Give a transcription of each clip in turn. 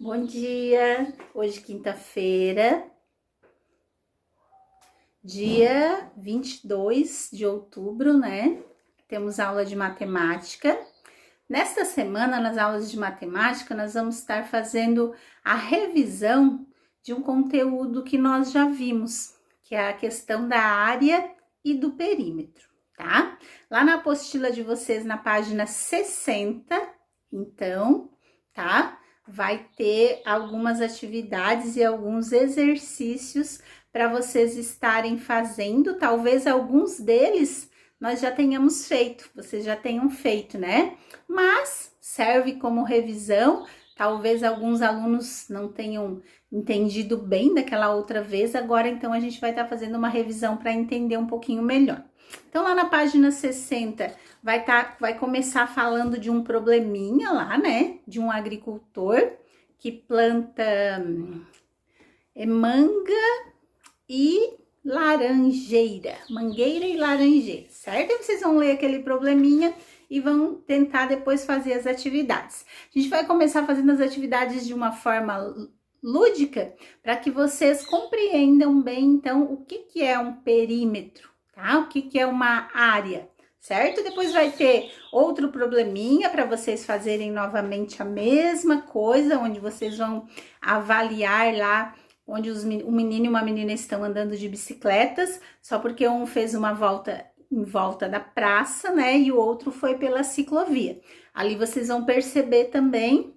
Bom dia! Hoje, quinta-feira, dia 22 de outubro, né? Temos aula de matemática. Nesta semana, nas aulas de matemática, nós vamos estar fazendo a revisão de um conteúdo que nós já vimos, que é a questão da área e do perímetro, tá? Lá na apostila de vocês, na página 60, então, tá? Vai ter algumas atividades e alguns exercícios para vocês estarem fazendo. Talvez alguns deles nós já tenhamos feito, vocês já tenham feito, né? Mas serve como revisão. Talvez alguns alunos não tenham entendido bem daquela outra vez. Agora, então, a gente vai estar fazendo uma revisão para entender um pouquinho melhor. Então, lá na página 60, vai começar falando de um probleminha lá, né? De um agricultor que planta manga e mangueira e laranjeira, certo? E vocês vão ler aquele probleminha e vão tentar depois fazer as atividades. A gente vai começar fazendo as atividades de uma forma lúdica para que vocês compreendam bem, então, o que é um perímetro, tá? O que é uma área, certo? Depois vai ter outro probleminha para vocês fazerem novamente a mesma coisa, onde vocês vão avaliar lá onde um menino e uma menina estão andando de bicicletas, só porque um fez uma volta em volta da praça, né? E o outro foi pela ciclovia. Ali vocês vão perceber também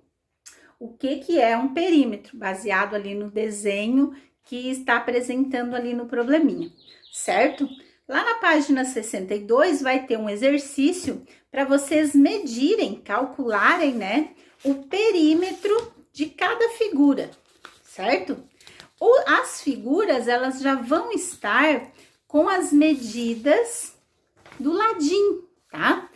o que é um perímetro, baseado ali no desenho que está apresentando ali no probleminha, certo? Lá na página 62 vai ter um exercício para vocês medirem, calcularem, né, o perímetro de cada figura, certo? As figuras, elas já vão estar com as medidas do ladinho, tá?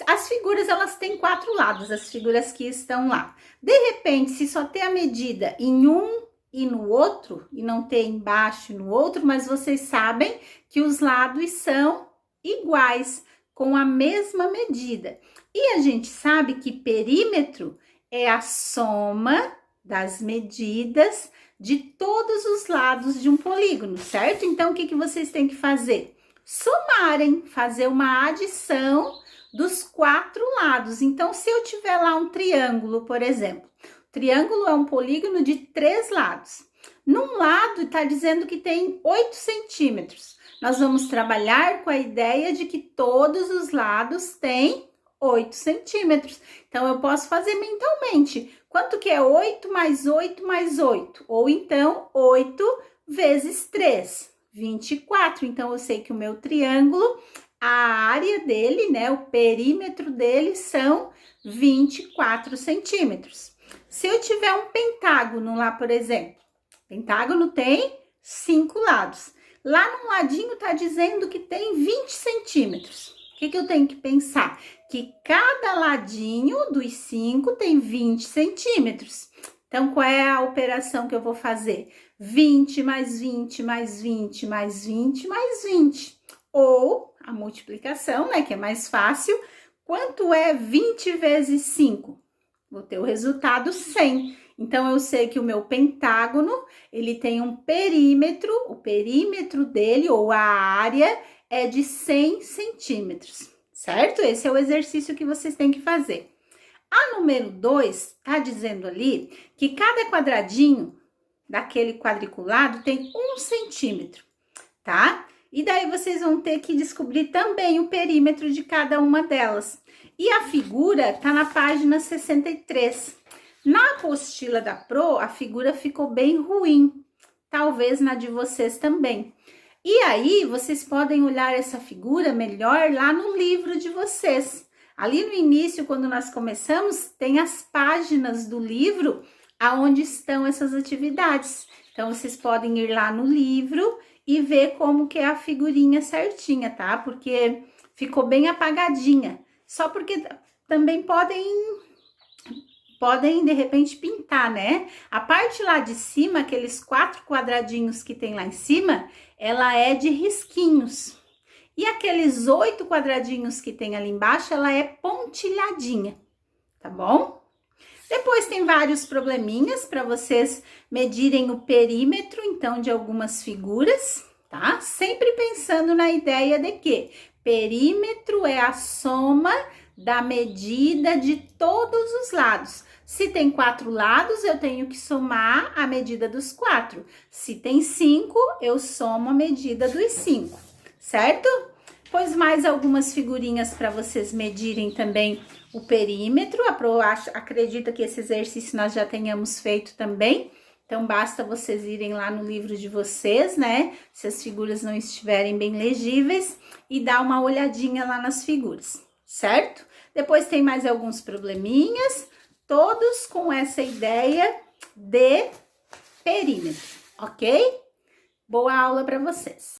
As figuras, elas têm 4 lados, as figuras que estão lá. De repente, se só ter a medida em um e no outro, e não ter embaixo e no outro, mas vocês sabem que os lados são iguais, com a mesma medida. E a gente sabe que perímetro é a soma das medidas de todos os lados de um polígono, certo? Então, o que vocês têm que fazer? Somarem, fazer uma adição dos 4 lados. Então, se eu tiver lá um triângulo, por exemplo, o triângulo é um polígono de 3 lados. Num lado está dizendo que tem 8 centímetros. Nós vamos trabalhar com a ideia de que todos os lados têm 8 centímetros. Então, eu posso fazer mentalmente. Quanto que é 8 mais 8 mais 8? Ou então, 8 vezes 3, 24. Então, eu sei que o meu triângulo, a área dele, né, o perímetro dele são 24 centímetros. Se eu tiver um pentágono lá, por exemplo, pentágono tem 5 lados. Lá no ladinho tá dizendo que tem 20 centímetros. O que eu tenho que pensar? Que cada ladinho dos 5 tem 20 centímetros. Então, qual é a operação que eu vou fazer? 20 mais 20 mais 20 mais 20 mais 20. Ou a multiplicação, né, que é mais fácil. Quanto é 20 vezes 5? Vou ter o resultado 100. Então, eu sei que o meu pentágono, ele tem um perímetro, o perímetro dele, ou a área, é de 100 centímetros, certo? Esse é o exercício que vocês têm que fazer. A número 2 tá dizendo ali que cada quadradinho daquele quadriculado tem 1 centímetro, tá? E daí vocês vão ter que descobrir também o perímetro de cada uma delas. E a figura tá na página 63. Na apostila da Pro, a figura ficou bem ruim. Talvez na de vocês também. E aí, vocês podem olhar essa figura melhor lá no livro de vocês. Ali no início, quando nós começamos, tem as páginas do livro aonde estão essas atividades. Então, vocês podem ir lá no livro e ver como que é a figurinha certinha, tá? Porque ficou bem apagadinha. Só porque também podem de repente pintar, né? A parte lá de cima, aqueles 4 quadradinhos que tem lá em cima, ela é de risquinhos. E aqueles 8 quadradinhos que tem ali embaixo, ela é pontilhadinha, tá bom? Depois tem vários probleminhas para vocês medirem o perímetro, então, de algumas figuras, tá? Sempre pensando na ideia de que perímetro é a soma da medida de todos os lados. Se tem 4 lados, eu tenho que somar a medida dos 4. Se tem 5, eu somo a medida dos 5, certo? Pois mais algumas figurinhas para vocês medirem também o perímetro. Acredito que esse exercício nós já tenhamos feito também. Então, basta vocês irem lá no livro de vocês, né? Se as figuras não estiverem bem legíveis, e dar uma olhadinha lá nas figuras, certo? Depois tem mais alguns probleminhas, todos com essa ideia de perímetro, ok? Boa aula para vocês!